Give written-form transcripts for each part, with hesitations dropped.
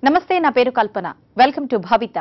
నమస్తే, నా పేరు కల్పన. వెల్కమ్ టు భవిత.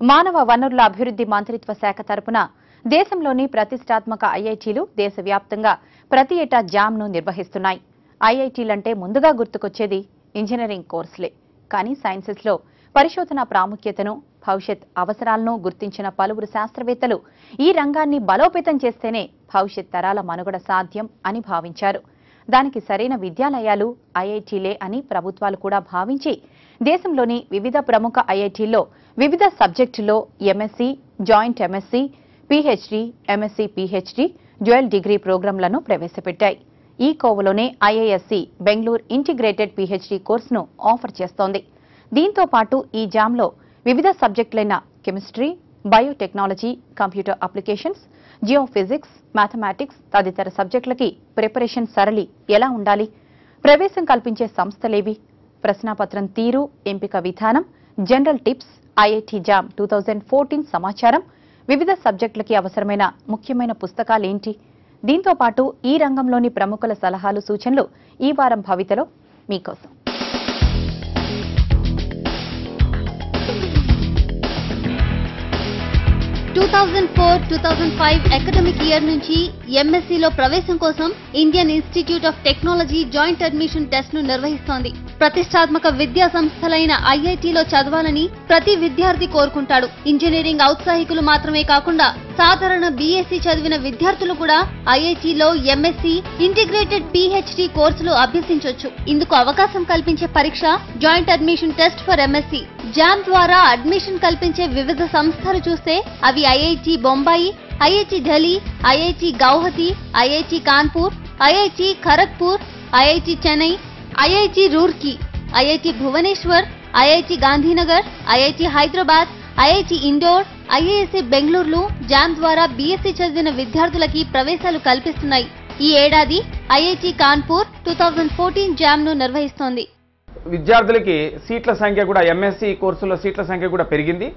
మానవ వనరుల అభివృద్ధి మంత్రిత్వ శాఖ తరపున దేశంలోని ప్రతిష్టాత్మక ఐఐటీలు దేశవ్యాప్తంగా ప్రతి ఏటా జామ్ను నిర్వహిస్తున్నాయి. ఐఐటీలంటే ముందుగా గుర్తుకొచ్చేది ఇంజనీరింగ్ కోర్సులే. కానీ సైన్సెస్లో పరిశోధన ప్రాముఖ్యతను, భవిష్యత్ అవసరాలను గుర్తించిన పలువురు శాస్త్రవేత్తలు ఈ రంగాన్ని బలోపేతం చేస్తేనే భవిష్యత్ తరాల మనుగడ సాధ్యం అని భావించారు. దానికి సరైన విద్యాలయాలు ఐఐటీలే అని ప్రభుత్వాలు కూడా భావించి దేశంలోని వివిధ ప్రముఖ ఐఐటీల్లో వివిధ సబ్జెక్టుల్లో MSc, joint MSc, PhD, MSc PhD, dual degree ప్రోగ్రాంలను ప్రవేశపెట్టాయి. ఈ కోవలోనే ఐఐఎస్సి బెంగళూరు ఇంటిగ్రేటెడ్ పీహెచ్డీ కోర్సును ఆఫర్ చేస్తోంది. దీంతో పాటు ఈ జామ్లో వివిధ సబ్జెక్టులైన chemistry, biotechnology, computer applications, geophysics, mathematics తదితర సబ్జెక్టులకి ప్రిపరేషన్ సరళి ఎలా ఉండాలి, ప్రవేశం కల్పించే సంస్థలేవి, ప్రశ్నాపత్రం తీరు, ఎంపిక విధానం, జనరల్ టిప్స్, ఐఐటీ జామ్ 2014 సమాచారం, వివిధ సబ్జెక్టులకి అవసరమైన ముఖ్యమైన పుస్తకాలేంటి, దీంతో పాటు ఈ రంగంలోని ప్రముఖుల సలహాలు, సూచనలు ఈ వారం భవితలో మీకోసం. 2004-2005 అకాడమిక్ ఇయర్ నుంచి ఎంఎస్సీలో ప్రవేశం కోసం Indian institute of technology joint admission test ను నిర్వహిస్తోంది. ప్రతిష్టాత్మక విద్యా సంస్థలైన ఐఐటీలో చదవాలని ప్రతి విద్యార్థి కోరుకుంటాడు. ఇంజనీరింగ్ ఔత్సాహికులు మాత్రమే కాకుండా సాధారణ బీఎస్సీ చదివిన విద్యార్థులు కూడా ఐఐటీలో ఎంఎస్సీ, ఇంటిగ్రేటెడ్ పీహెచ్డీ కోర్సులు అభ్యసించొచ్చు. ఇందుకు అవకాశం కల్పించే పరీక్ష joint admission test for MSc. JAM ద్వారా అడ్మిషన్ కల్పించే వివిధ సంస్థలు చూస్తే అవి IIT Bombay, IIT Delhi, IIT Guwahati, IIT Kanpur, IIT Kharagpur, IIT Chennai, IIT Roorkee, IIT Bhubaneswar, IIT Gandhinagar, IIT Hyderabad, IIT Indore, IISc బెంగళూరులో జామ్ ద్వారా బీఎస్సీ చదివిన విద్యార్థులకి ప్రవేశాలు కల్పిస్తున్నాయి. ఈ ఏడాది ఐఐటీ కాన్పూర్ 2014 జామ్ ను నిర్వహిస్తోంది. విద్యార్థులకి సీట్ల సంఖ్య కూడా ఎంఎస్సీ కోర్సులో సీట్ల సంఖ్య కూడా పెరిగింది.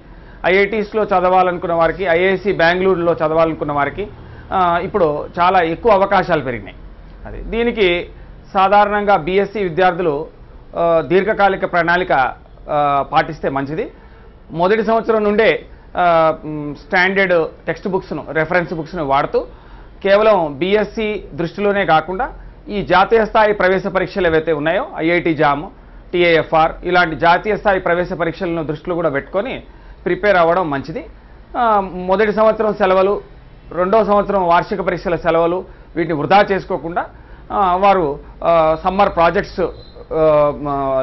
ఐఐటీస్లో చదవాలనుకున్న వారికి, ఐఐఎస్సి బెంగళూరులో చదవాలనుకున్న వారికి ఇప్పుడు చాలా ఎక్కువ అవకాశాలు పెరిగినాయి. దీనికి సాధారణంగా బీఎస్సీ విద్యార్థులు దీర్ఘకాలిక ప్రణాళిక పాటిస్తే మంచిది. మొదటి సంవత్సరం నుండే స్టాండర్డ్ టెక్స్ట్ బుక్స్ను, రెఫరెన్స్ బుక్స్ను వాడుతూ కేవలం బీఎస్సీ దృష్టిలోనే కాకుండా ఈ జాతీయ స్థాయి ప్రవేశ పరీక్షలు ఏవైతే ఉన్నాయో ఐఐటీ జామ్, టీఏఎఫ్ఆర్ ఇలాంటి జాతీయ స్థాయి ప్రవేశ పరీక్షలను దృష్టిలో కూడా పెట్టుకొని ప్రిపేర్ అవ్వడం మంచిది. మొదటి సంవత్సరం సెలవులు, రెండవ సంవత్సరం వార్షిక పరీక్షల సెలవులు వీటిని వృధా చేసుకోకుండా వారు సమ్మర్ ప్రాజెక్ట్స్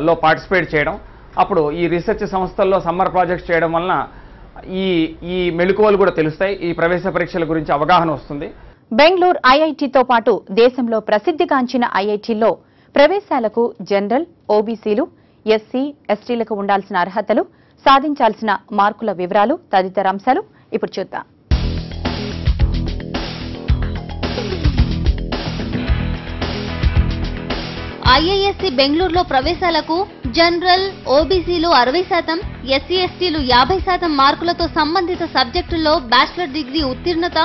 లో పార్టిసిపేట్ చేయడం, అప్పుడు ఈ రీసెర్చ్ సంస్థల్లో సమ్మర్ ప్రాజెక్ట్స్ చేయడం వలన ఈ మెళుకువలు కూడా తెలుస్తాయి. ఈ ప్రవేశ పరీక్షల గురించి అవగాహన వస్తుంది. బెంగళూరు ఐఐటీతో పాటు దేశంలో ప్రసిద్ధిగాంచిన ఐఐటీల్లో ప్రవేశాలకు జనరల్, ఓబీసీలు, ఎస్సీ, ఎస్టీలకు ఉండాల్సిన అర్హతలు, సాధించాల్సిన మార్కుల వివరాలు తదితర అంశాలు ఇప్పుడు చూద్దాం. ఐఐఎస్సి బెంగళూరులో ప్రవేశాలకు జనరల్, ఓబీసీలు 60%, ఎస్సీ ఎస్టీలు 50% మార్కులతో సంబంధిత సబ్జెక్టుల్లో బ్యాచిలర్ డిగ్రీ ఉత్తీర్ణత,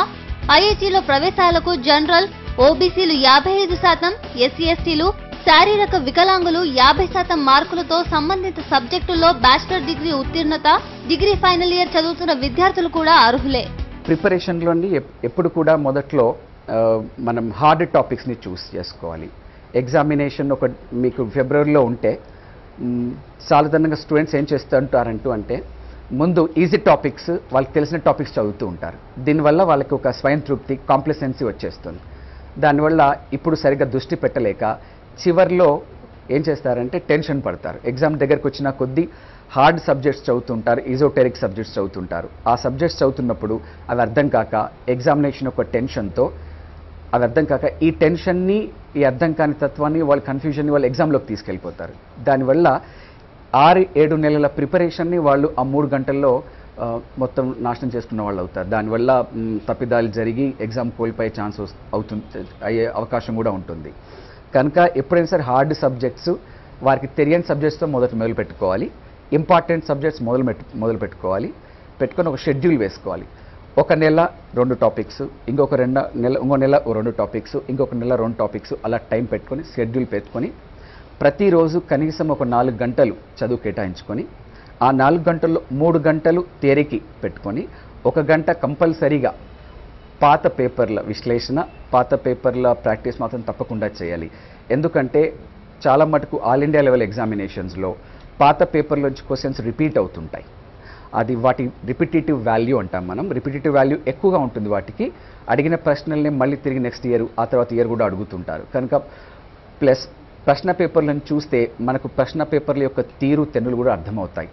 ఐఐటీలో ప్రవేశాలకు జనరల్, ఓబీసీలు 55%, ఎస్సీ ఎస్టీలు, శారీరక వికలాంగులు 50% మార్కులతో సంబంధిత సబ్జెక్టుల్లో బ్యాచిలర్ డిగ్రీ ఉత్తీర్ణత, డిగ్రీ ఫైనల్ ఇయర్ చదువుతున్న విద్యార్థులు కూడా అర్హులే. ప్రిపరేషన్లోని ఎప్పుడు కూడా మొదట్లో మనం హార్డ్ టాపిక్స్ని చూస్ చేసుకోవాలి. ఎగ్జామినేషన్ మీకు ఫిబ్రవరిలో ఉంటే సాధారణంగా స్టూడెంట్స్ ఏం చేస్తుంటారంటూ అంటే ముందు ఈజీ టాపిక్స్, వాళ్ళకి తెలిసిన టాపిక్స్ చదువుతూ ఉంటారు. దీనివల్ల వాళ్ళకి ఒక స్వయం తృప్తి, కాంప్లసెన్సీ వచ్చేస్తుంది. దానివల్ల ఇప్పుడు సరిగ్గా దృష్టి పెట్టలేక చివరిలో ఏం చేస్తారంటే టెన్షన్ పడతారు. ఎగ్జామ్ దగ్గరకు వచ్చిన కొద్దీ హార్డ్ సబ్జెక్ట్స్ చదువుతుంటారు, ఈజోటెరిక్ సబ్జెక్ట్స్ చదువుతుంటారు. ఆ సబ్జెక్ట్స్ చదువుతున్నప్పుడు అవి అర్థం కాక ఎగ్జామినేషన్ ఒక టెన్షన్తో అవి అర్థం కాక ఈ టెన్షన్ని, ఈ అర్థం కాని తత్వాన్ని, వాళ్ళ కన్ఫ్యూజన్ని వాళ్ళు ఎగ్జామ్లోకి తీసుకెళ్ళిపోతారు. దానివల్ల 6-7 నెలల ప్రిపరేషన్ని వాళ్ళు ఆ 3 గంటల్లో మొత్తం నాశనం చేసుకున్న వాళ్ళు అవుతారు. దానివల్ల తప్పిదాలు జరిగి ఎగ్జామ్ కోల్పోయే ఛాన్స్ అయ్యే అవకాశం కూడా ఉంటుంది. కనుక ఎప్పుడైనా సరే హార్డ్ సబ్జెక్ట్స్, వారికి తెలియని సబ్జెక్ట్స్తో మొదలు పెట్టుకోవాలి. ఇంపార్టెంట్ సబ్జెక్ట్స్ మొదలు పెట్టుకొని ఒక షెడ్యూల్ వేసుకోవాలి. ఒక నెల 2 టాపిక్స్, ఇంకో నెల 2 టాపిక్స్, ఇంకొక నెల 2 టాపిక్స్, అలా టైం పెట్టుకొని షెడ్యూల్ పెట్టుకొని ప్రతిరోజు కనీసం ఒక 4 గంటలు చదువు కేటాయించుకొని ఆ 4 గంటల్లో 3 గంటలు థియరీకి పెట్టుకొని 1 గంట కంపల్సరీగా పాత పేపర్ల విశ్లేషణ, పాత పేపర్ల ప్రాక్టీస్ మాత్రం తప్పకుండా చేయాలి. ఎందుకంటే చాలా మటుకు ఆల్ ఇండియా లెవెల్ ఎగ్జామినేషన్స్లో పాత పేపర్ల నుంచి క్వశ్చన్స్ రిపీట్ అవుతుంటాయి. అది వాటి రిపిటేటివ్ వాల్యూ అంటాం మనం. రిపిటేటివ్ వాల్యూ ఎక్కువగా ఉంటుంది. వాటికి అడిగిన ప్రశ్నల్ని మళ్ళీ తిరిగి నెక్స్ట్ ఇయర్, ఆ తర్వాత ఇయర్ కూడా అడుగుతుంటారు. కనుక ప్లస్ ప్రశ్న పేపర్లను చూస్తే మనకు ప్రశ్న పేపర్ల యొక్క తీరు తెన్నులు కూడా అర్థమవుతాయి.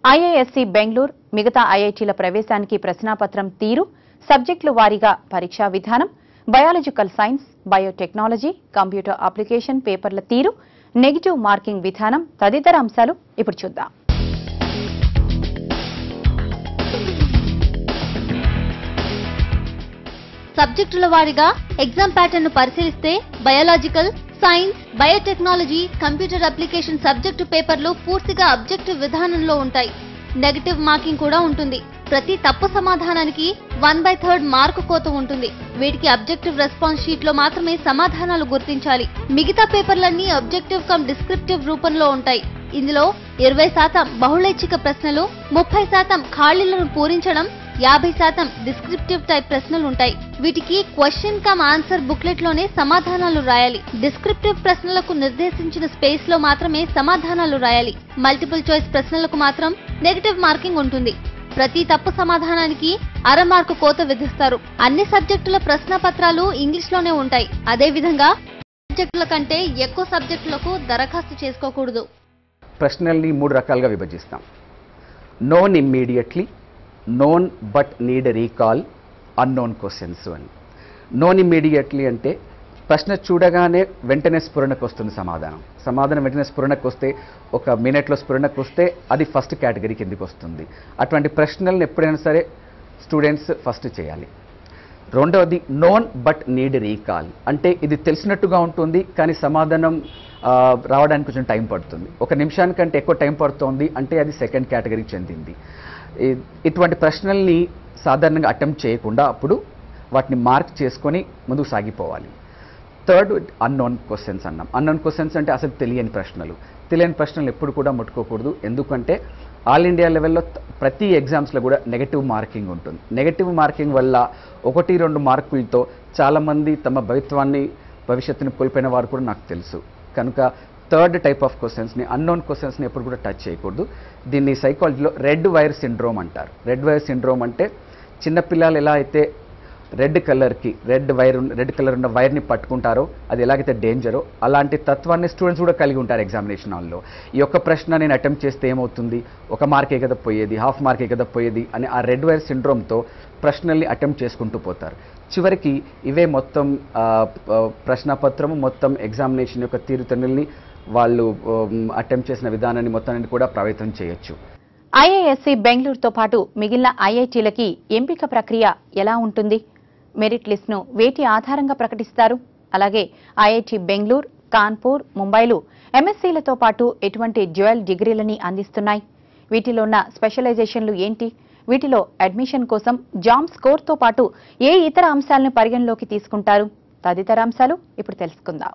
ఐఐఎస్సి బెంగళూరు మిగతా ఐఐటీల ప్రవేశానికి ప్రశ్నాపత్రం తీరు, సబ్జెక్టుల వారీగా పరీక్షా విధానం, biological science, biotechnology, computer application పేపర్ల తీరు, నెగిటివ్ మార్కింగ్ విధానం తదితర అంశాలు ఇప్పుడు చూద్దాం. సబ్జెక్టుల వారీగా ఎగ్జామ్ ప్యాటర్న్ ను పరిశీలిస్తే biological, science, biotechnology, computer application subject పేపర్లు పూర్తిగా అబ్జెక్టివ్ విధానంలో ఉంటాయి. నెగటివ్ మార్కింగ్ కూడా ఉంటుంది. ప్రతి తప్పు సమాధానానికి 1/3 మార్కు కోత ఉంటుంది. వీటికి అబ్జెక్టివ్ రెస్పాన్స్ షీట్ లో మాత్రమే సమాధానాలు గుర్తించాలి. మిగతా పేపర్లన్నీ అబ్జెక్టివ్ కమ్ డిస్క్రిప్టివ్ రూపంలో ఉంటాయి. ఇందులో 20% బహుళైచ్ఛిక ప్రశ్నలు, 30% ఖాళీలను పూరించడం, 50% డిస్క్రిప్టివ్ టైప్ ప్రశ్నలు ఉంటాయి. వీటికి క్వశ్చన్ కమ్ ఆన్సర్ బుక్లెట్ లోనే సమాధానాలు రాయాలి. డిస్క్రిప్టివ్ ప్రశ్నలకు నిర్దేశించిన స్పేస్ లో మాత్రమే సమాధానాలు రాయాలి. మల్టిపుల్ చాయిస్ ప్రశ్నలకు మాత్రం నెగటివ్ మార్కింగ్ ఉంటుంది. ప్రతి తప్పు సమాధానానికి 1/2 మార్కు కోత విధిస్తారు. అన్ని సబ్జెక్టుల ప్రశ్న పత్రాలు ఇంగ్లీష్ లోనే ఉంటాయి. అదే విధంగా సబ్జెక్టుల కంటే ఎక్కువ సబ్జెక్టులకు దరఖాస్తు చేసుకోకూడదు. ప్రశ్నల్ని 3 రకాలుగా విభజిస్తాం. Known immediately, known but need recall, unknown questions అని. నోన్ ఇమ్మీడియట్లీ అంటే ప్రశ్న చూడగానే వెంటనే స్ఫురణకు వస్తుంది సమాధానం వెంటనే స్ఫురణకు వస్తే, 1 మినిట్లో స్ఫురణకు వస్తే అది ఫస్ట్ కేటగిరీ కిందకి వస్తుంది. అటువంటి ప్రశ్నలను ఎప్పుడైనా సరే స్టూడెంట్స్ ఫస్ట్ చేయాలి. రెండవది నోన్ బట్ నీడ్ రీకాల్ అంటే ఇది తెలిసినట్టుగా ఉంటుంది కానీ సమాధానం రావడానికి కొంచెం టైం పడుతుంది. 1 నిమిషానికంటే ఎక్కువ టైం పడుతుంది అంటే అది సెకండ్ కేటగిరీకి చెందింది. ఇటువంటి ప్రశ్నల్ని సాధారణంగా అటెంప్ట్ చేయకుండా అప్పుడు వాటిని మార్క్ చేసుకొని ముందుకు సాగిపోవాలి. థర్డ్ అన్నోన్ క్వశ్చన్స్ అన్నాం. అన్నోన్ క్వశ్చన్స్ అంటే అసలు తెలియని ప్రశ్నలు ఎప్పుడు కూడా ముట్టుకోకూడదు. ఎందుకంటే ఆల్ ఇండియా లెవెల్లో ప్రతి ఎగ్జామ్స్లో కూడా నెగటివ్ మార్కింగ్ ఉంటుంది. నెగటివ్ మార్కింగ్ వల్ల 1-2 మార్కులతో చాలామంది తమ భవిష్యత్తుని కోల్పోయిన వారు కూడా నాకు తెలుసు. కనుక థర్డ్ టైప్ ఆఫ్ క్వశ్చన్స్ని, అన్నోన్ క్వశ్చన్స్ని ఎప్పుడు కూడా టచ్ చేయకూడదు. దీన్ని సైకాలజీలో రెడ్ వైర్ సిండ్రోమ్ అంటారు. రెడ్ వైర్ సిండ్రోమ్ అంటే చిన్నపిల్లలు ఎలా అయితే రెడ్ కలర్ ఉన్న వైర్ని పట్టుకుంటారో అది ఎలాగైతే డేంజరో అలాంటి తత్వాన్ని స్టూడెంట్స్ కూడా కలిగి ఉంటారు ఎగ్జామినేషన్ హాల్లో. ఈ యొక్క ప్రశ్న నేను అటెంప్ట్ చేస్తే ఏమవుతుంది, 1 మార్కే కదా పోయేది, 1/2 మార్కే కదా పోయేది అని ఆ రెడ్ వైర్ సిండ్రోమ్తో ప్రశ్నల్ని అటెంప్ట్ చేసుకుంటూ పోతారు. చివరికి ఇవే మొత్తం ప్రశ్నపత్రము, మొత్తం ఎగ్జామినేషన్ యొక్క తీరుతెన్నుల్ని వాళ్ళు అటెంప్ట్ చేసిన విధానాన్ని మొత్తాన్ని కూడా ప్రభావితం చేయొచ్చు. ఐఐఎస్సి బెంగళూరుతో పాటు మిగిలిన ఐఐటీలకి ఎంపిక ప్రక్రియ ఎలా ఉంటుంది? మెరిట్ లిస్ట్ను వేటి ఆధారంగా ప్రకటిస్తారు? అలాగే ఐఐటి బెంగళూరు, కాన్పూర్, ముంబైలు ఎంఎస్సీలతో పాటు ఎటువంటి డ్యూయల్ డిగ్రీలని అందిస్తున్నాయి? వీటిలో ఉన్న స్పెషలైజేషన్లు ఏంటి? వీటిలో అడ్మిషన్ కోసం జామ్ స్కోర్తో పాటు ఏ ఇతర అంశాలను పరిగణలోకి తీసుకుంటారు? తదితర అంశాలు ఇప్పుడు తెలుసుకుందాం.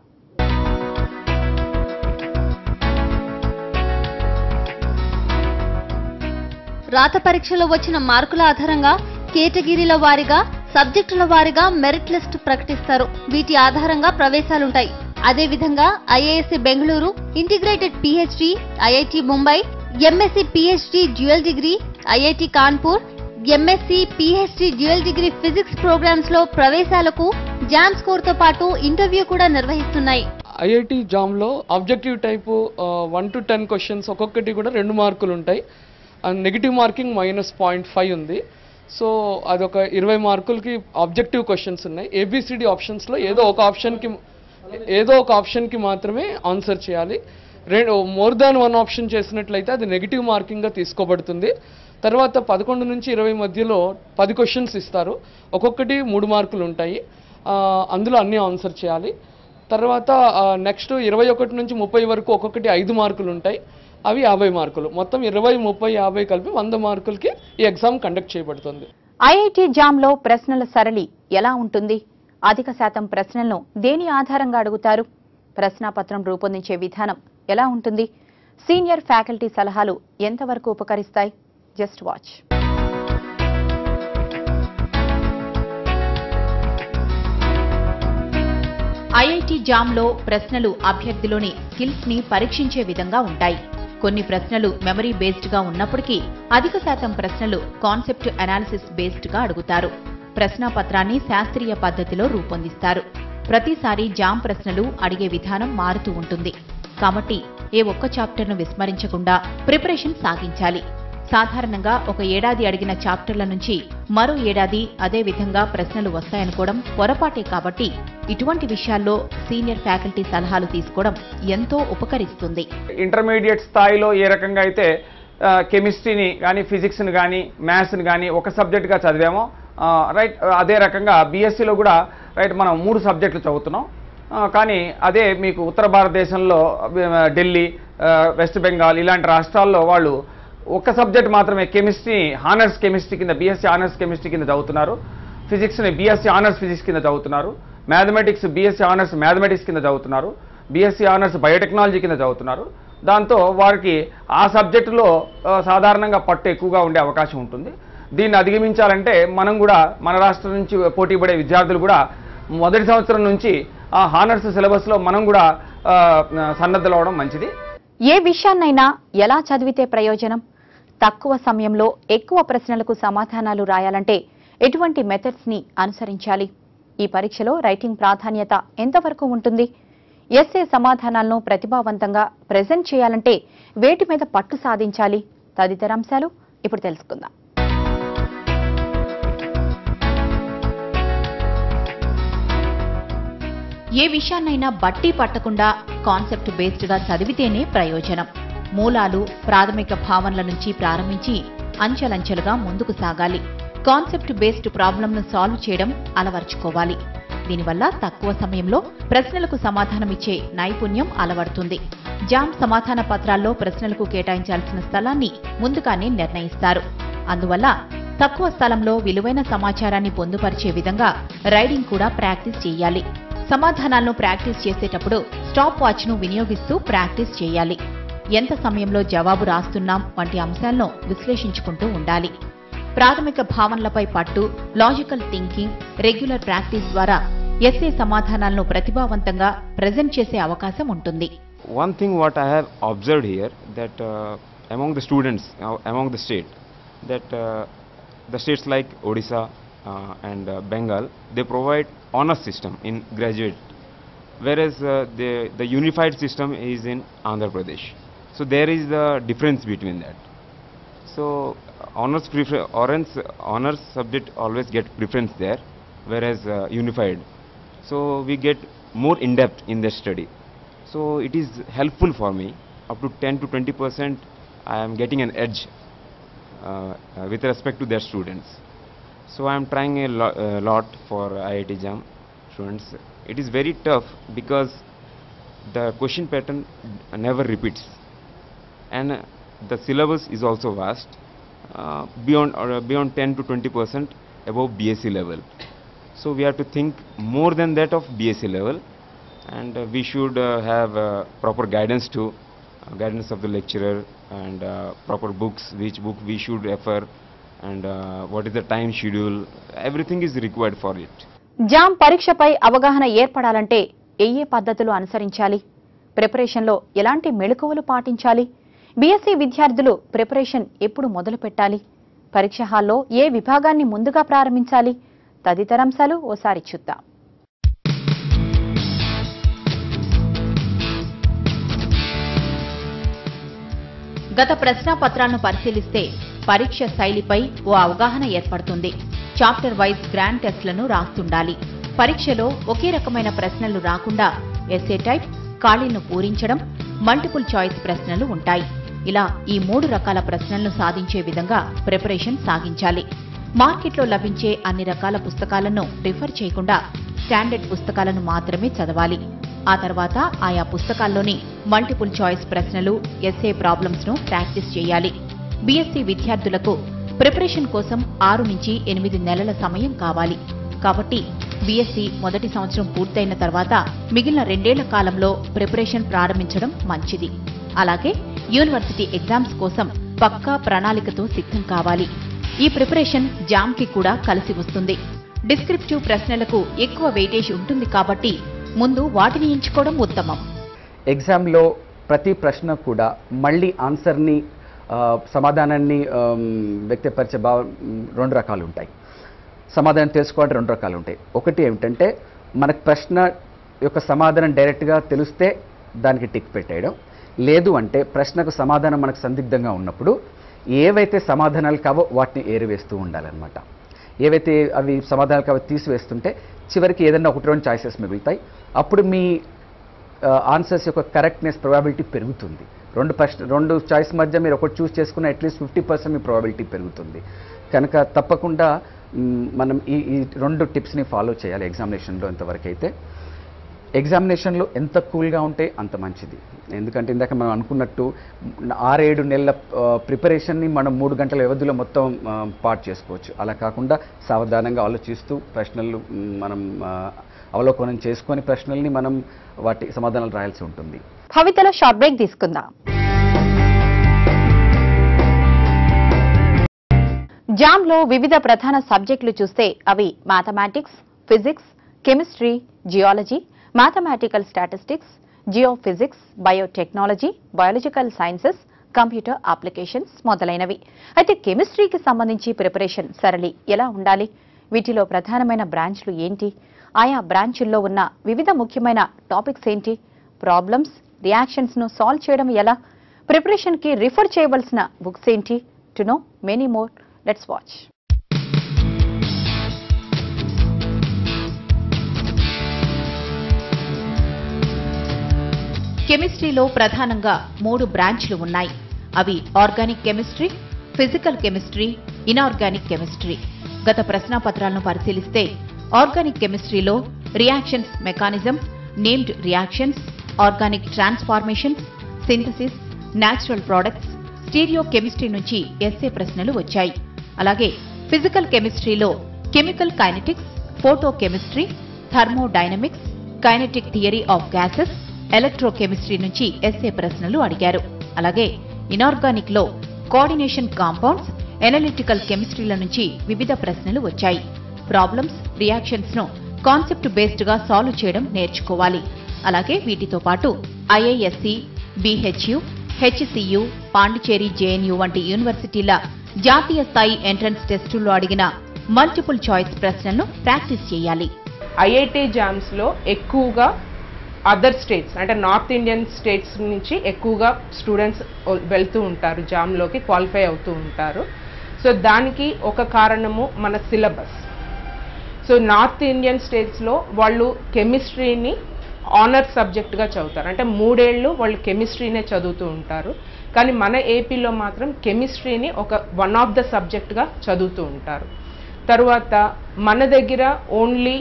రాత పరీక్షలో వచ్చిన మార్కుల ఆధారంగా కేటగిరీల వారీగా, సబ్జెక్టుల వారీగా మెరిట్ లిస్ట్ ప్రకటిస్తారు. వీటి ఆధారంగా ప్రవేశాలుంటాయి. అదేవిధంగా IISc Bengaluru, integrated PhD, IIT Mumbai, MSc PhD dual degree, IIT Kanpur, MSc PhD dual degree physics programmes లో ప్రవేశాలకు జామ్ స్కోర్ తో పాటు ఇంటర్వ్యూ కూడా నిర్వహిస్తున్నాయి. ఐఐటి జామ్ లో ఆబ్జెక్టివ్ టైపు 1 to 10 క్వశ్చన్స్ ఒక్కొక్కటి కూడా 2 మార్కులు ఉంటాయి. నెగిటివ్ మార్కింగ్ -0.5 ఉంది. సో అదొక 20 మార్కులకి ఆబ్జెక్టివ్ క్వశ్చన్స్ ఉన్నాయి. ఏబిసిడి ఆప్షన్స్లో ఏదో ఒక ఆప్షన్కి మాత్రమే ఆన్సర్ చేయాలి. మోర్ దాన్ 1 ఆప్షన్ చేసినట్లయితే అది నెగిటివ్ మార్కింగ్గా తీసుకోబడుతుంది. తర్వాత 11 నుంచి 20 మధ్యలో 10 క్వశ్చన్స్ ఇస్తారు. ఒక్కొక్కటి 3 మార్కులు ఉంటాయి. అందులో అన్నీ ఆన్సర్ చేయాలి. తర్వాత నెక్స్ట్ 21 నుంచి 30 వరకు ఒక్కొక్కటి 5 మార్కులు ఉంటాయి. అవి 50 మార్కులు. మొత్తం 20, 30, 50 కలిపి 100 మార్కులకి ఈ ఎగ్జామ్ కండక్ట్ చేయబడుతుంది. ఐఐటి జామ్లో ప్రశ్నల సరళి ఎలా ఉంటుంది? అధిక శాతం ప్రశ్నలను దేని ఆధారంగా అడుగుతారు? ప్రశ్నాపత్రం రూపొందించే విధానం ఎలా ఉంటుంది? సీనియర్ ఫ్యాకల్టీ సలహాలు ఎంతవరకు ఉపకరిస్తాయి? Just watch. ఐఐటి జామ్లో ప్రశ్నలు అభ్యర్థిలోని స్కిల్స్ ని పరీక్షించే విధంగా ఉంటాయి. కొన్ని ప్రశ్నలు మెమరీ బేస్డ్ గా ఉన్నప్పటికీ అధిక శాతం ప్రశ్నలు కాన్సెప్ట్ అనాలిసిస్ బేస్డ్ గా అడుగుతారు. ప్రశ్నాపత్రాన్ని శాస్త్రీయ పద్ధతిలో రూపొందిస్తారు. ప్రతిసారి జామ్ ప్రశ్నలు అడిగే విధానం మారుతూ ఉంటుంది. కాబట్టి ఏ ఒక్క చాప్టర్ను విస్మరించకుండా ప్రిపరేషన్ సాగించాలి. సాధారణంగా ఒక ఏడాది అడిగిన చాప్టర్ల నుంచి మరో ఏడాది అదే విధంగా ప్రశ్నలు వస్తాయనుకోవడం పొరపాటే. కాబట్టి ఇటువంటి విషయాల్లో సీనియర్ ఫ్యాకల్టీ సలహాలు తీసుకోవడం ఎంతో ఉపకరిస్తుంది. ఇంటర్మీడియట్ స్థాయిలో ఏ రకంగా అయితే కెమిస్ట్రీని కానీ ఫిజిక్స్ని కానీ మ్యాథ్స్ని కానీ ఒక సబ్జెక్ట్గా చదివామో రైట్, అదే రకంగా బీఎస్సీలో కూడా రైట్ మనం 3 సబ్జెక్టులు చదువుతున్నాం. కానీ అదే మీకు ఉత్తర భారతదేశంలో ఢిల్లీ, వెస్ట్ బెంగాల్ ఇలాంటి రాష్ట్రాల్లో వాళ్ళు ఒక్క సబ్జెక్ట్ మాత్రమే కెమిస్ట్రీ ఆనర్స్ కెమిస్ట్రీ కింద బీఎస్సీ ఆనర్స్ కెమిస్ట్రీ కింద చదువుతున్నారు. ఫిజిక్స్ని బీఎస్సీ ఆనర్స్ ఫిజిక్స్ కింద చదువుతున్నారు. మ్యాథమెటిక్స్ బీఎస్సీ ఆనర్స్ మ్యాథమెటిక్స్ కింద చదువుతున్నారు. బీఎస్సీ ఆనర్స్ బయోటెక్నాలజీ కింద చదువుతున్నారు. దాంతో వారికి ఆ సబ్జెక్టులో సాధారణంగా పట్టు ఎక్కువగా ఉండే అవకాశం ఉంటుంది. దీన్ని అధిగమించాలంటే మనం కూడా మన రాష్ట్రం నుంచి పోటీ పడే విద్యార్థులు కూడా మొదటి సంవత్సరం నుంచి ఆ హానర్స్ సిలబస్లో మనం కూడా సన్నద్ధలవడం మంచిది. ఏ విషయాన్నైనా ఎలా చదివితే ప్రయోజనం? తక్కువ సమయంలో ఎక్కువ ప్రశ్నలకు సమాధానాలు రాయాలంటే ఎటువంటి మెథడ్స్ ని అనుసరించాలి? ఈ పరీక్షలో రైటింగ్ ప్రాధాన్యత ఎంతవరకు ఉంటుంది? ఎస్ఏ సమాధానాలను ప్రతిభావంతంగా ప్రెజెంట్ చేయాలంటే వేటి మీద పట్టు సాధించాలి? తదితర అంశాలు ఇప్పుడు తెలుసుకుందాం. ఏ విషయాన్నైనా బట్టి పట్టకుండా కాన్సెప్ట్ బేస్డ్ గా చదివితేనే ప్రయోజనం. మూలాలు, ప్రాథమిక భావనల నుంచి ప్రారంభించి అంచెలంచెలుగా ముందుకు సాగాలి. కాన్సెప్ట్ బేస్డ్ ప్రాబ్లంను సాల్వ్ చేయడం అలవర్చుకోవాలి. దీనివల్ల తక్కువ సమయంలో ప్రశ్నలకు సమాధానమిచ్చే నైపుణ్యం అలవడుతుంది. జామ్ సమాధాన పత్రాల్లో ప్రశ్నలకు కేటాయించాల్సిన స్థలాన్ని ముందుగానే నిర్ణయిస్తారు. అందువల్ల తక్కువ స్థలంలో విలువైన సమాచారాన్ని పొందుపరిచే విధంగా రైడింగ్ కూడా ప్రాక్టీస్ చేయాలి. సమాధానాలను ప్రాక్టీస్ చేసేటప్పుడు స్టాప్ వాచ్ ను వినియోగిస్తూ ప్రాక్టీస్ చేయాలి. ఎంత సమయంలో జవాబు రాస్తున్నాం వంటి అంశాలను విశ్లేషించుకుంటూ ఉండాలి. ప్రాథమిక భావనలపై పట్టు, లాజికల్ థింకింగ్, రెగ్యులర్ ప్రాక్టీస్ ద్వారా ఎస్ఏ సమాధానాలను ప్రతిభావంతంగా ప్రెజెంట్ చేసే అవకాశం ఉంటుంది. One thing what I have observed here that among the students, among the state, that the states like Odisha and Bengal, they provide honors system in graduate, whereas the unified system is in Andhra Pradesh. So there is the difference between that. So honors subject always get preference there, whereas unified, so we get more in depth in their study. So it is helpful for me. Up to 10 to 20% I am getting an edge with respect to their students. So I am trying a lot for IIT JAM students. It is very tough because the question pattern never repeats, and the syllabus is also vast, beyond 10 to 20% above BSc level. So we have to think more than that of BSc level, and we should have proper guidance to guidance of the lecturer, and proper books, which book we should refer, and what is the time schedule. Everything is required for it. JAM పరీక్షపై అవగాహన ఏర్పడాలంటే ఏ పద్ధతులు అనుసరించాలి? ప్రిపరేషన్లో ఎలాంటి మెళకువలు పాటించాలి? BSc విద్యార్థులు ప్రిపరేషన్ ఎప్పుడు మొదలు పెట్టాలి? పరీక్ష హాల్లో ఏ విభాగాన్ని ముందుగా ప్రారంభించాలి? తదితర అంశాలు ఓసారి చూద్దాం. గత ప్రశ్నాపత్రాలను పరిశీలిస్తే పరీక్ష శైలిపై ఓ అవగాహన ఏర్పడుతుంది. చాప్టర్ వైజ్ గ్రాండ్ టెస్ట్లను రాస్తుండాలి. పరీక్షలో ఒకే రకమైన ప్రశ్నలు రాకుండా ఎస్ఏ టైప్, ఖాళీలను పూరించడం, మల్టిపుల్ చాయిస్ ప్రశ్నలు ఉంటాయి. ఇలా ఈ 3 రకాల ప్రశ్నలను సాధించే విధంగా ప్రిపరేషన్ సాగించాలి. మార్కెట్లో లభించే అన్ని రకాల పుస్తకాలను రిఫర్ చేయకుండా స్టాండర్డ్ పుస్తకాలను మాత్రమే చదవాలి. ఆ తర్వాత ఆయా పుస్తకాల్లోని మల్టిపుల్ చాయిస్ ప్రశ్నలు, ఎస్ఏ ప్రాబ్లమ్స్ ను ప్రాక్టీస్ చేయాలి. బీఎస్సీ విద్యార్థులకు ప్రిపరేషన్ కోసం 6 నుంచి 8 నెలల సమయం కావాలి. కాబట్టి బీఎస్సీ మొదటి సంవత్సరం పూర్తయిన తర్వాత మిగిలిన 2 ఏళ్ల కాలంలో ప్రిపరేషన్ ప్రారంభించడం మంచిది. అలాగే యూనివర్సిటీ ఎగ్జామ్స్ కోసం పక్కా ప్రణాళికతో సిద్ధం కావాలి. ఈ ప్రిపరేషన్ జామ్కి కూడా కలిసి వస్తుంది. డిస్క్రిప్టివ్ ప్రశ్నలకు ఎక్కువ వెయిటేజ్ ఉంటుంది కాబట్టి ముందు వాటిని ఎంచుకోవడం ఉత్తమం. ఎగ్జామ్లో ప్రతి ప్రశ్న కూడా మళ్ళీ ఆన్సర్ని సమాధానాన్ని వ్యక్తపరిచే 2 రకాలు ఉంటాయి. సమాధానం తెలుసుకోవాలంటే 2 రకాలు ఉంటాయి. ఒకటి ఏమిటంటే మనకు ప్రశ్న యొక్క సమాధానం డైరెక్ట్గా తెలిస్తే దానికి టిక్ పెట్టేయడం, లేదు అంటే ప్రశ్నకు సమాధానం మనకు సందిగ్ధంగా ఉన్నప్పుడు ఏవైతే సమాధానాలు కావో వాటిని ఏరివేస్తూ ఉండాలన్నమాట. ఏవైతే అవి సమాధానాలు కావో తీసివేస్తుంటే చివరికి ఏదైనా 1-2 చాయిసెస్ మిగులుతాయి. అప్పుడు మీ ఆన్సర్స్ యొక్క కరెక్ట్నెస్ ప్రాబబిలిటీ పెరుగుతుంది. 2 చాయిస్ మధ్య మీరు ఒకటి చూస్ చేసుకున్న అట్లీస్ట్ 50% మీ ప్రాబబిలిటీ పెరుగుతుంది. కనుక తప్పకుండా మనం ఈ 2 టిప్స్ని ఫాలో చేయాలి ఎగ్జామినేషన్లో. ఎంతవరకు అయితే ఎగ్జామినేషన్లో ఎంత కూల్గా ఉంటే అంత మంచిది. ఎందుకంటే ఇందాక మనం అనుకున్నట్టు 6-7 నెలల ప్రిపరేషన్ని మనం 3 గంటల వ్యవధిలో మొత్తం పార్ట్ చేసుకోవచ్చు. అలా కాకుండా సావధానంగా ఆలోచిస్తూ ప్రశ్నలు మనం అవలోకనం చేసుకొని ప్రశ్నల్ని మనం వాటి సమాధానాలు రాయాల్సి ఉంటుంది. భవితలో షార్ట్ బ్రేక్ తీసుకుందాం. జామ్లో వివిధ ప్రధాన సబ్జెక్టులు చూస్తే అవి mathematics, physics, chemistry, geology, mathematical statistics, geophysics, biotechnology, biological sciences, computer applications మొదలైనవి. అయితే కెమిస్ట్రీకి సంబంధించి ప్రిపరేషన్ సరళి ఎలా ఉండాలి? వీటిలో ప్రధానమైన బ్రాంచ్లు ఏంటి? ఆయా బ్రాంచుల్లో ఉన్న వివిధ ముఖ్యమైన టాపిక్స్ ఏంటి? ప్రాబ్లమ్స్, రియాక్షన్స్ ను సాల్వ్ చేయడం ఎలా? ప్రిపరేషన్ కి రిఫర్ చేయవలసిన బుక్స్ ఏంటి? To know many more, let's watch. కెమిస్ట్రీలో ప్రధానంగా 3 బ్రాంచ్లు ఉన్నాయి. అవి organic chemistry, physical chemistry, inorganic chemistry. గత ప్రశ్నాపత్రాలను పరిశీలిస్తే ఆర్గానిక్ కెమిస్ట్రీలో reactions mechanism, named reactions, organic ట్రాన్స్ఫార్మేషన్స్, synthesis, natural products, stereo chemistry నుంచి ఎస్ఏ ప్రశ్నలు వచ్చాయి. అలాగే ఫిజికల్ కెమిస్ట్రీలో chemical kinetics, photo chemistry, thermodynamics, kinetic theory of gases, electrochemistry నుంచి ఎస్ఏ ప్రశ్నలు అడిగారు. అలాగే ఇనార్గానిక్ లో కోఆర్డినేషన్ కాంపౌండ్స్, ఎనలిటికల్ కెమిస్ట్రీల నుంచి వివిధ ప్రశ్నలు వచ్చాయి. ప్రాబ్లమ్స్, రియాక్షన్స్ ను కాన్సెప్ట్ బేస్డ్ గా సాల్వ్ చేయడం నేర్చుకోవాలి. అలాగే వీటితో పాటు IISc, BHU, HCU, Pondicherry, JNU వంటి యూనివర్సిటీల జాతీయ స్థాయి ఎంట్రన్స్ టెస్టుల్లో అడిగిన మల్టిపుల్ చాయిస్ ప్రశ్నలను ప్రాక్టీస్ చేయాలి. ఐఐటి జామ్స్ లో ఎక్కువగా అదర్ స్టేట్స్ అంటే నార్త్ ఇండియన్ స్టేట్స్ నుంచి ఎక్కువగా స్టూడెంట్స్ వెళ్తూ ఉంటారు, జామ్లోకి క్వాలిఫై అవుతూ ఉంటారు. సో దానికి ఒక కారణము మన సిలబస్. సో నార్త్ ఇండియన్ స్టేట్స్లో వాళ్ళు కెమిస్ట్రీని ఆనర్ సబ్జెక్ట్గా చదువుతారు, అంటే 3 ఏళ్ళు వాళ్ళు కెమిస్ట్రీనే చదువుతూ ఉంటారు. కానీ మన ఏపీలో మాత్రం కెమిస్ట్రీని వన్ ఆఫ్ ద సబ్జెక్ట్గా చదువుతూ ఉంటారు. తర్వాత మన దగ్గర ఓన్లీ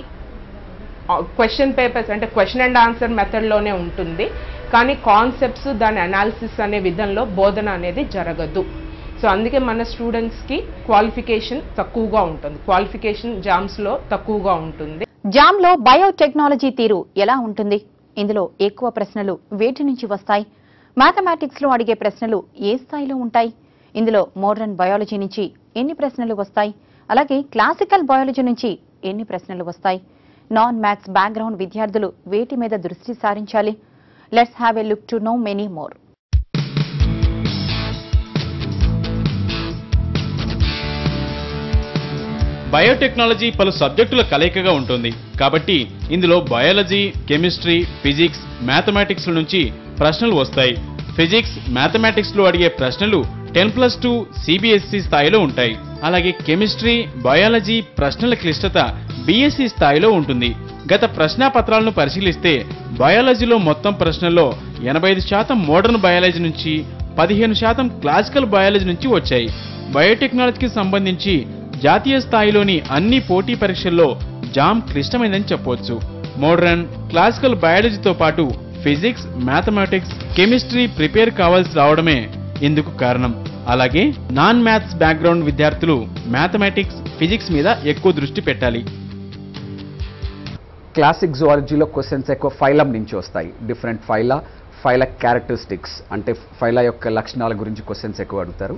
క్వశ్చన్ పేపర్స్ అంటే క్వశ్చన్ అండ్ ఆన్సర్ మెథడ్లోనే ఉంటుంది, కానీ కాన్సెప్ట్స్, దాని అనాలిసిస్ అనే విధంలో బోధన అనేది జరగదు. సో అందుకే మన స్టూడెంట్స్కి క్వాలిఫికేషన్ తక్కువగా ఉంటుంది, క్వాలిఫికేషన్ జామ్స్లో తక్కువగా ఉంటుంది. జామ్లో బయోటెక్నాలజీ తీరు ఎలా ఉంటుంది? ఇందులో ఎక్కువ ప్రశ్నలు వేటి నుంచి వస్తాయి? మ్యాథమెటిక్స్లో అడిగే ప్రశ్నలు ఏ స్థాయిలో ఉంటాయి? ఇందులో మోడర్న్ బయాలజీ నుంచి ఎన్ని ప్రశ్నలు వస్తాయి? అలాగే క్లాసికల్ బయాలజీ నుంచి ఎన్ని ప్రశ్నలు వస్తాయి? నాన్ మ్యాథ్స్ బ్యాక్గ్రౌండ్ విద్యార్థులు వేటి మీద దృష్టి సారించాలి? Let's have a look to know many more. Biotechnology పలు సబ్జెక్టుల కలయికగా ఉంటుంది కాబట్టి ఇందులో బయాలజీ, కెమిస్ట్రీ, ఫిజిక్స్, మ్యాథమెటిక్స్ నుంచి ప్రశ్నలు వస్తాయి. ఫిజిక్స్, మ్యాథమెటిక్స్ లో అడిగే ప్రశ్నలు 10+2 సిబిఎస్ఈ స్థాయిలో ఉంటాయి. అలాగే కెమిస్ట్రీ, బయాలజీ ప్రశ్నల క్లిష్టత బిఎస్ఈ స్థాయిలో ఉంటుంది. గత ప్రశ్నాపత్రాలను పరిశీలిస్తే బయాలజీలో మొత్తం ప్రశ్నల్లో 85% మోడర్న్ బయాలజీ నుంచి, 15% క్లాసికల్ బయాలజీ నుంచి వచ్చాయి. బయోటెక్నాలజీకి సంబంధించి జాతీయ స్థాయిలోని అన్ని పోటీ పరీక్షల్లో జామ్ క్లిష్టమైందని చెప్పవచ్చు. మోడర్న్, క్లాసికల్ బయాలజీతో పాటు ఫిజిక్స్, మ్యాథమెటిక్స్, కెమిస్ట్రీ ప్రిపేర్ కావాల్సి రావడమే ఇందుకు కారణం. అలాగే నాన్ మ్యాథ్స్ బ్యాక్గ్రౌండ్ విద్యార్థులు మ్యాథమెటిక్స్, ఫిజిక్స్ మీద ఎక్కువ దృష్టి పెట్టాలి. క్లాసిక్ జువాలజీలో క్వశ్చన్స్ ఎక్కువ ఫైలం నుంచి వస్తాయి. డిఫరెంట్ ఫైల క్యారెక్టరిస్టిక్స్ అంటే ఫైల యొక్క లక్షణాల గురించి క్వశ్చన్స్ ఎక్కువ అడుగుతారు.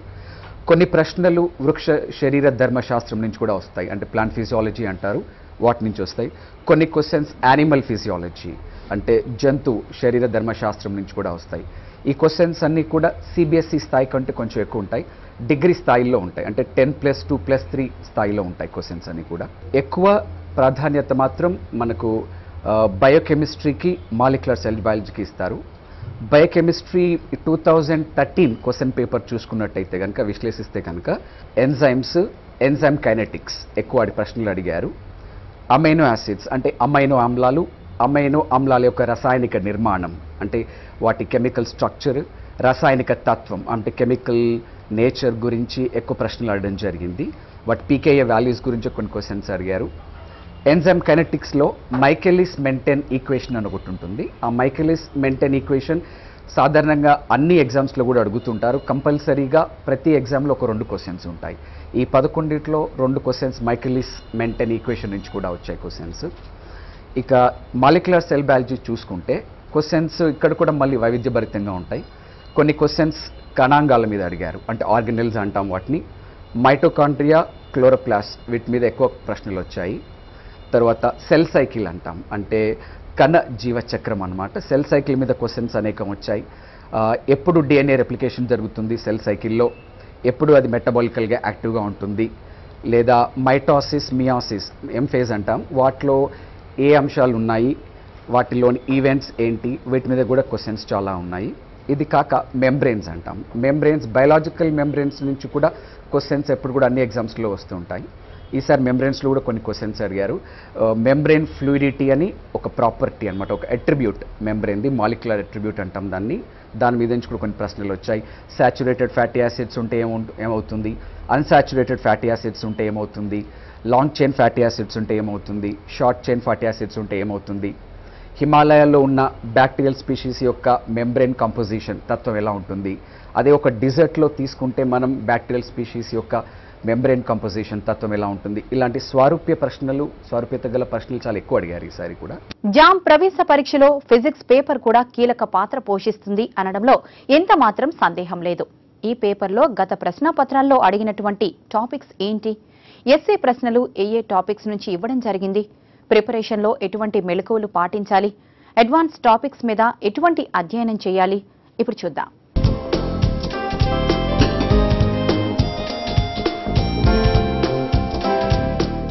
కొన్ని ప్రశ్నలు వృక్ష శరీర ధర్మశాస్త్రం నుంచి కూడా వస్తాయి, అంటే ప్లాంట్ ఫిజియాలజీ అంటారు, వాటి నుంచి వస్తాయి. కొన్ని క్వశ్చన్స్ యానిమల్ ఫిజియాలజీ అంటే జంతు శరీర ధర్మశాస్త్రం నుంచి కూడా వస్తాయి. ఈ క్వశ్చన్స్ అన్నీ కూడా సిబిఎస్ఈ స్థాయి కంటే కొంచెం ఎక్కువ ఉంటాయి, డిగ్రీ స్థాయిలో ఉంటాయి, అంటే 10+2+3 స్థాయిలో ఉంటాయి క్వశ్చన్స్ అన్నీ కూడా. ఎక్కువ ప్రాధాన్యత మాత్రం మనకు బయోకెమిస్ట్రీకి మాలిక్యులర్ సెల్ బయాలజీకి ఇస్తారు. బయోకెమిస్ట్రీ 2013 క్వశ్చన్ పేపర్ చూసుకున్నట్టయితే కనుక విశ్లేషిస్తే కనుక ఎంజైమ్ కైనెటిక్స్ ఎక్కువ ప్రశ్నలు అడిగారు. అమైనో యాసిడ్స్ అంటే అమైనో ఆమ్లాల యొక్క రసాయనిక నిర్మాణం అంటే వాటి కెమికల్ స్ట్రక్చర్, రసాయనిక తత్వం అంటే కెమికల్ నేచర్ గురించి ఎక్కువ ప్రశ్నలు అడగడం జరిగింది. వాటి పీకేఏ వాల్యూస్ గురించి కొన్ని క్వశ్చన్స్ అడిగారు. ఎంజైమ్ కైనెటిక్స్లో మైకెలిస్ మెంటెన్ ఈక్వేషన్ అని ఒకటి ఉంటుంది. ఆ మైకెలిస్ మెంటెన్ ఈక్వేషన్ సాధారణంగా అన్ని ఎగ్జామ్స్లో కూడా అడుగుతుంటారు. కంపల్సరీగా ప్రతి ఎగ్జామ్లో ఒక 2 క్వశ్చన్స్ ఉంటాయి. ఈ 11లో 2 క్వశ్చన్స్ మైకెలిస్ మెంటెన్ ఈక్వేషన్ నుంచి కూడా వచ్చాయి క్వశ్చన్స్. ఇక మాలిక్యులర్ సెల్ బయాలజీ చూసుకుంటే క్వశ్చన్స్ ఇక్కడ కూడా మళ్ళీ వైవిధ్యభరితంగా ఉంటాయి. కొన్ని క్వశ్చన్స్ కణాంగాల మీద అడిగారు, అంటే ఆర్గనెల్స్ అంటాం వాటిని. మైటోకాండ్రియా, క్లోరోప్లాస్ట్ వీటి మీద ఎక్కువ ప్రశ్నలు వచ్చాయి. తర్వాత సెల్ సైకిల్ అంటాం, అంటే కణ జీవచక్రం అన్నమాట. సెల్ సైకిల్ మీద క్వశ్చన్స్ అనేకం వచ్చాయి. ఎప్పుడు డిఎన్ఏ రెప్లికేషన్ జరుగుతుంది సెల్ సైకిల్లో, ఎప్పుడు అది మెటబాలికల్గా యాక్టివ్గా ఉంటుంది, లేదా మైటాసిస్ మియాసిస్ ఫేజ్ అంటాం, వాటిలో ఏ అంశాలు ఉన్నాయి, వాటిలోని ఈవెంట్స్ ఏంటి, వీటి మీద కూడా క్వశ్చన్స్ చాలా ఉన్నాయి. ఇది కాక మెంబ్రెయిన్స్ అంటాం. మెంబ్రెయిన్స్ బయలాజికల్ మెంబ్రెయిన్స్ నుంచి కూడా క్వశ్చన్స్ ఎప్పుడు కూడా అన్ని ఎగ్జామ్స్లో వస్తూ ఉంటాయి. ఈసారి మెంబ్రెయిన్స్లో కూడా కొన్ని క్వశ్చన్స్ అడిగారు. మెంబ్రెయిన్ ఫ్లూయిడిటీ అని ఒక ప్రాపర్టీ అనమాట, ఒక అట్రిబ్యూట్ మెంబ్రెయిన్ది, మాలిక్యులర్ అట్రిబ్యూట్ అంటాం దాని మీద నుంచి కూడా కొన్ని ప్రశ్నలు వచ్చాయి. సాచురేటెడ్ ఫ్యాటీ యాసిడ్స్ ఉంటే ఏమవుతుంది, అన్సాచురేటెడ్ ఫ్యాటీ యాసిడ్స్ ఉంటే ఏమవుతుంది, లాంగ్ చైన్ ఫ్యాటీ యాసిడ్స్ ఉంటే ఏమవుతుంది, షార్ట్ చైన్ ఫ్యాటీ యాసిడ్స్ ఉంటే ఏమవుతుంది, హిమాలయాల్లో ఉన్న బ్యాక్టీరియల్ స్పీషీస్ యొక్క మెంబ్రెయిన్ కంపోజిషన్ తత్వం ఎలా ఉంటుంది, అదే ఒక డిజర్ట్లో తీసుకుంటే మనం బ్యాక్టీరియల్ స్పీషీస్ యొక్క మెంబ్రెయిన్ కంపోజిషన్ తత్వం ఎలా ఉంటుంది. ఇలాంటి స్వారూప్యత గల ప్రశ్నలు చాలా ఎక్కువ అడిగారు ఈసారి కూడా. జామ్ ప్రవేశ పరీక్షలో ఫిజిక్స్ పేపర్ కూడా కీలక పాత్ర పోషిస్తుంది అనడంలో ఎంత మాత్రం సందేహం లేదు. ఈ పేపర్లో గత ప్రశ్నాపత్రాల్లో అడిగినటువంటి టాపిక్స్ ఏంటి, ఎస్ఏ ప్రశ్నలు ఏ టాపిక్స్ నుంచి ఇవ్వడం జరిగింది, ప్రిపరేషన్లో ఎటువంటి మెళకువలు పాటించాలి, అడ్వాన్స్ టాపిక్స్ మీద ఎటువంటి అధ్యయనం చేయాలి, ఇప్పుడు చూద్దాం.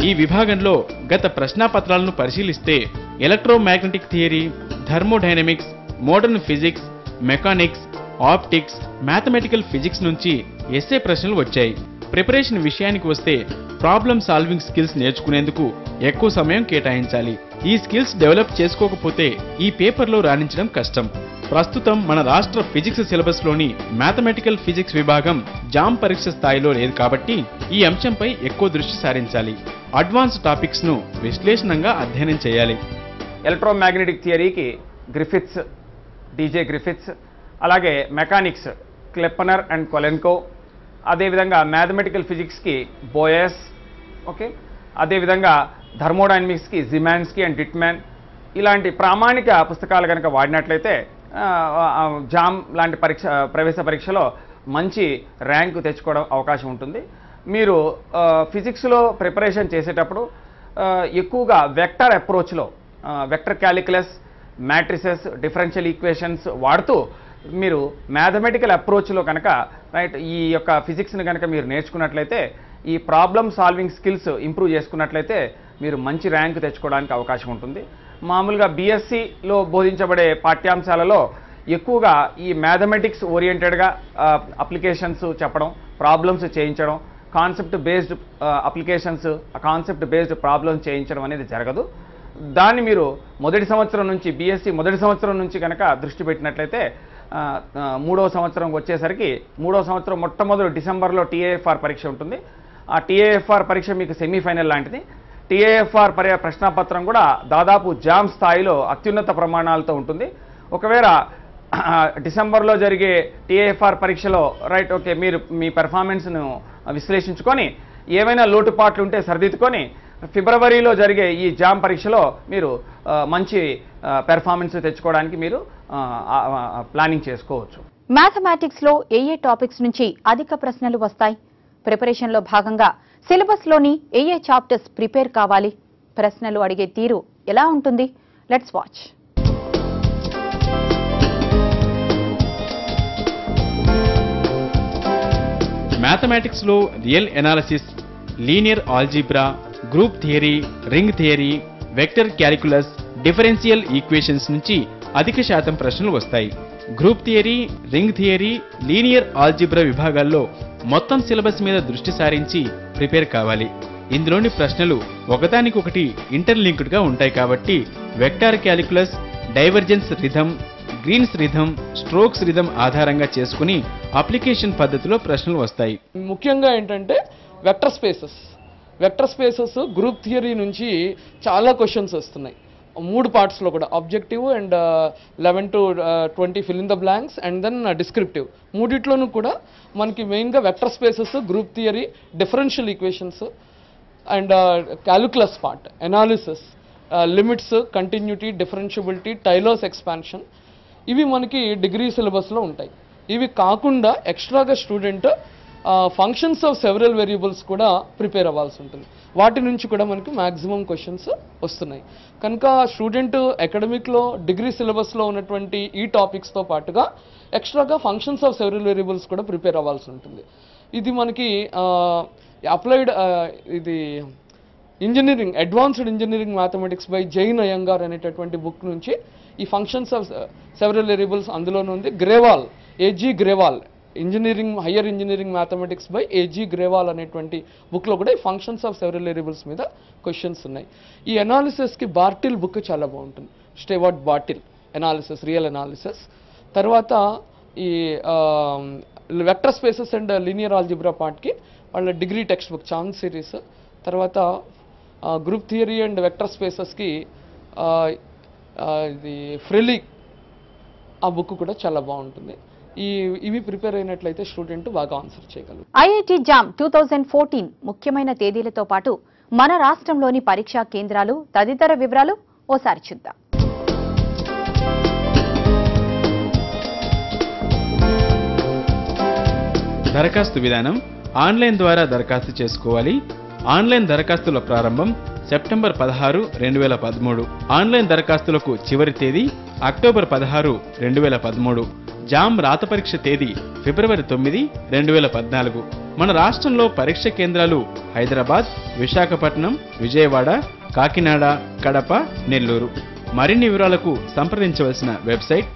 ఈ విభాగంలో గత ప్రశ్నాపత్రాలను పరిశీలిస్తే electromagnetic theory, thermodynamics, modern physics, mechanics, optics, mathematical physics నుంచి ఎస్ఏ ప్రశ్నలు వచ్చాయి. ప్రిపరేషన్ విషయానికి వస్తే ప్రాబ్లమ్ సాల్వింగ్ స్కిల్స్ నేర్చుకునేందుకు ఎక్కువ సమయం కేటాయించాలి. ఈ స్కిల్స్ డెవలప్ చేసుకోకపోతే ఈ పేపర్లో రాణించడం కష్టం. ప్రస్తుతం మన రాష్ట్ర ఫిజిక్స్ సిలబస్లోని మ్యాథమెటికల్ ఫిజిక్స్ విభాగం జామ్ పరీక్ష స్థాయిలో లేదు కాబట్టి ఈ అంశంపై ఎక్కువ దృష్టి సారించాలి. అడ్వాన్స్ టాపిక్స్ను విశ్లేషణంగా అధ్యయనం చేయాలి. ఎలక్ట్రోమాగ్నెటిక్ థియరీకి గ్రిఫిత్స్, డీజే గ్రిఫిత్స్, అలాగే మెకానిక్స్ క్లెప్పనర్ అండ్ కొలెన్కో, అదేవిధంగా మ్యాథమెటికల్ ఫిజిక్స్కి బోయస్, ఓకే, అదేవిధంగా థర్మోడైనమిక్స్కి జిమాన్స్కీ అండ్ డిట్మ్యాన్. ఇలాంటి ప్రామాణిక పుస్తకాలు కనుక వాడినట్లయితే జామ్ లాంటి ప్రవేశ పరీక్షలో మంచి ర్యాంకు తెచ్చుకోవడం అవకాశం ఉంటుంది. మీరు ఫిజిక్స్లో ప్రిపరేషన్ చేసేటప్పుడు ఎక్కువగా వెక్టర్ అప్రోచ్లో vector calculus, matrices, differential equations వాడుతూ మీరు మ్యాథమెటికల్ అప్రోచ్లో కనుక ఈ యొక్క ఫిజిక్స్ని కనుక మీరు నేర్చుకున్నట్లయితే, ఈ ప్రాబ్లమ్ సాల్వింగ్ స్కిల్స్ ఇంప్రూవ్ చేసుకున్నట్లయితే మీరు మంచి ర్యాంకు తెచ్చుకోవడానికి అవకాశం ఉంటుంది. మామూలుగా బీఎస్సీలో బోధించబడే పాఠ్యాంశాలలో ఎక్కువగా ఈ మ్యాథమెటిక్స్ ఓరియంటెడ్గా అప్లికేషన్స్ చెప్పడం, ప్రాబ్లమ్స్ చేయించడం, concept based applications, concept based problems చేయించడం అనేది జరగదు. దాన్ని మీరు మొదటి సంవత్సరం నుంచి బీఎస్సీ మొదటి సంవత్సరం నుంచి కనుక దృష్టి పెట్టినట్లయితే 3వ సంవత్సరం వచ్చేసరికి 3వ సంవత్సరం మొట్టమొదటి డిసెంబర్లో టీఏఎఫ్ఆర్ పరీక్ష ఉంటుంది. ఆ టీఏఎఫ్ఆర్ పరీక్ష మీకు సెమీఫైనల్ లాంటిది. టీఏఎఫ్ఆర్ ప్రశ్నాపత్రం కూడా దాదాపు జామ్ స్థాయిలో అత్యున్నత ప్రమాణాలతో ఉంటుంది. ఒకవేళ డిసెంబర్లో జరిగే టీఏఎఫ్ఆర్ పరీక్షలో ఓకే మీరు మీ పెర్ఫార్మెన్స్ను విశ్లేషించుకొని ఏవైనా లోటుపాట్లు ఉంటే సరిదిద్దుకొని ఫిబ్రవరిలో జరిగే ఈ జామ్ పరీక్షలో మీరు మంచి పెర్ఫార్మెన్స్ తెచ్చుకోవడానికి మీరు ప్లానింగ్ చేసుకోవచ్చు. మ్యాథమెటిక్స్ లో ఏ టాపిక్స్ నుంచి అధిక ప్రశ్నలు వస్తాయి? ప్రిపరేషన్ లో భాగంగా సిలబస్ లోని ఏ చాప్టర్స్ ప్రిపేర్ కావాలి? ప్రశ్నలు అడిగే తీరు ఎలా ఉంటుంది? Let's watch. మ్యాథమెటిక్స్ లో real analysis, linear algebra, group theory, ring theory, vector calculus, differential equations నుంచి అధిక శాతం ప్రశ్నలు వస్తాయి. Group theory, ring theory, linear algebra విభాగాల్లో మొత్తం సిలబస్ మీద దృష్టి సారించి ప్రిపేర్ కావాలి. ఇందులోని ప్రశ్నలు ఒకదానికొకటి ఇంటర్లింక్డ్ గా ఉంటాయి కాబట్టి vector calculus, divergence rhythm, Greens rhythm, strokes rhythm ఆధారంగా చేసుకుని అప్లికేషన్ పద్ధతిలో ప్రశ్నలు వస్తాయి. ముఖ్యంగా ఏంటంటే వెక్టర్ స్పేసెస్ గ్రూప్ థియరీ నుంచి చాలా క్వశ్చన్స్ వస్తున్నాయి. 3 పార్ట్స్లో కూడా objective and 11 to 20 fill in the blanks and then descriptive. మూడిట్లోనూ కూడా మనకి మెయిన్గా vector spaces, group theory, differential equations and calculus part, analysis, limits, continuity, differentiability, Taylor's expansion, ఇవి మనకి డిగ్రీ సిలబస్లో ఉంటాయి. ఇవి కాకుండా ఎక్స్ట్రాగా student functions of several variables కూడా ప్రిపేర్ అవ్వాల్సి ఉంటుంది. వాటి నుంచి కూడా మనకి మ్యాక్సిమం క్వశ్చన్స్ వస్తున్నాయి. కనుక స్టూడెంట్ అకాడమిక్లో డిగ్రీ సిలబస్లో ఉన్నటువంటి ఈ టాపిక్స్తో పాటుగా ఎక్స్ట్రాగా ఫంక్షన్స్ ఆఫ్ సెవరల్ వేరియబుల్స్ కూడా ప్రిపేర్ అవ్వాల్సి ఉంటుంది. ఇది మనకి అప్లైడ్ ఇది engineering, advanced engineering mathematics by Jain Iyengar అనేటటువంటి బుక్ నుంచి ఈ ఫంక్షన్స్ ఆఫ్ సెవరల్ వేరియబుల్స్ అందులోనే ఉంది. Grewal, AG Grewal, higher engineering mathematics by AG Grewal అనేటువంటి బుక్లో కూడా ఈ ఫంక్షన్స్ ఆఫ్ సెవరల్ వేరియబుల్స్ మీద క్వశ్చన్స్ ఉన్నాయి. ఈ అనాలిసిస్కి బార్టిల్ బుక్ చాలా బాగుంటుంది. Stewart Bartle analysis, real analysis. తర్వాత ఈ vector spaces and linear algebra పార్ట్కి వాళ్ళ degree textbook Schaum's series. తర్వాత గ్రూప్ థియరీ అండ్ వెక్టర్ స్పేసెస్కి ఇది ఫ్రెలీ ఆ బుక్ కూడా చాలా బాగుంటుంది. ఇవి ప్రిపేర్ అయినట్లయితే స్టూడెంట్ బాగా ఆన్సర్ చేయగలరు. ఐఐటి జామ్ 2014 ముఖ్యమైన తేదీలతో పాటు మన రాష్ట్రంలోని పరీక్షా కేంద్రాలు తదితర వివరాలు ఓసారి చూద్దాం. దరఖాస్తు విధానం: ఆన్లైన్ ద్వారా దరఖాస్తు చేసుకోవాలి. ఆన్లైన్ దరఖాస్తుల ప్రారంభం సెప్టెంబర్ 16, 2013. ఆన్లైన్ దరఖాస్తులకు చివరి తేదీ అక్టోబర్ 16, 2013. జామ్ రాత పరీక్ష తేదీ ఫిబ్రవరి 9, 2014. మన రాష్ట్రంలో పరీక్ష కేంద్రాలు హైదరాబాద్, విశాఖపట్నం, విజయవాడ, కాకినాడ, కడప, నెల్లూరు. మరిన్ని వివరాలకు సంప్రదించవలసిన వెబ్సైట్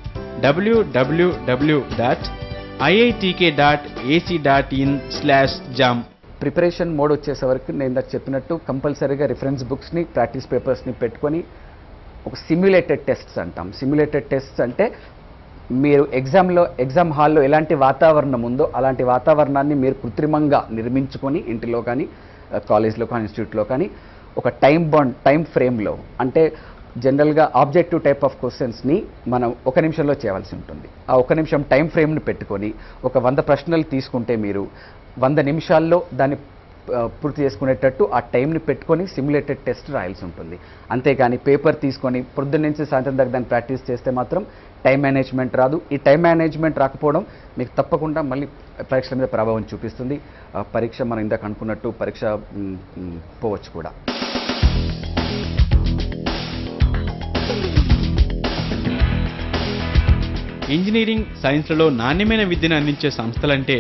www.iitk.ac.in/jam. ప్రిపరేషన్ మోడ్ వచ్చేసే వరకు నేను ఇందాక చెప్పినట్టు కంపల్సరీగా రిఫరెన్స్ బుక్స్ని, ప్రాక్టీస్ పేపర్స్ని పెట్టుకొని ఒక సిమ్యులేటెడ్ టెస్ట్స్ అంటాం. సిమ్యులేటెడ్ టెస్ట్స్ అంటే మీరు ఎగ్జామ్ హాల్లో ఎలాంటి వాతావరణం ఉందో అలాంటి వాతావరణాన్ని మీరు కృత్రిమంగా నిర్మించుకొని ఇంటిలో కానీ, కాలేజ్లో కానీ, ఇన్స్టిట్యూట్లో కానీ ఒక టైం ఫ్రేమ్లో, అంటే జనరల్గా ఆబ్జెక్టివ్ టైప్ ఆఫ్ క్వశ్చన్స్ని మనం 1 నిమిషంలో చేయాల్సి ఉంటుంది. ఆ 1 నిమిషం టైం ఫ్రేమ్ని పెట్టుకొని ఒక 100 ప్రశ్నలు తీసుకుంటే మీరు 100 నిమిషాల్లో దాన్ని పూర్తి చేసుకునేటట్టు ఆ టైంని పెట్టుకొని సిమ్యులేటెడ్ టెస్ట్ రాయాల్సి ఉంటుంది. అంతేగాని పేపర్ తీసుకొని పొద్దున్న నుంచి సాయంత్రం దాకా దాన్ని ప్రాక్టీస్ చేస్తే మాత్రం టైం మేనేజ్మెంట్ రాదు. ఈ టైం మేనేజ్మెంట్ రాకపోవడం మీకు తప్పకుండా మళ్ళీ పరీక్షల మీద ప్రభావం చూపిస్తుంది. పరీక్ష మనం ఇందాక అనుకున్నట్టు పరీక్ష పోవచ్చు కూడా. ఇంజనీరింగ్, సైన్స్లలో నాణ్యమైన విద్యను అందించే సంస్థలంటే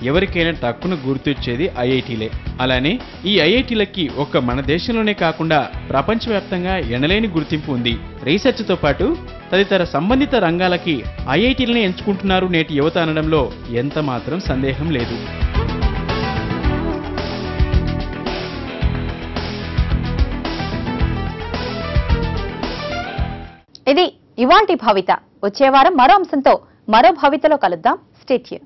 ఎవరికైనా టక్కున గుర్తొచ్చేది ఐఐటీలే. అలానే ఈ ఐఐటీలకి ఒక్క మన దేశంలోనే కాకుండా ప్రపంచవ్యాప్తంగా ఎనలేని గుర్తింపు ఉంది. రీసెర్చ్తో పాటు తదితర సంబంధిత రంగాలకి ఐఐటీలనే ఎంచుకుంటున్నారు నేటి యువత అనడంలో ఎంత మాత్రం సందేహం లేదు. ఇది ఇవాల్టి భవిత. వచ్చే వారం మరో అంశంతో మరో భవితలో కలుద్దాం. Stay tune.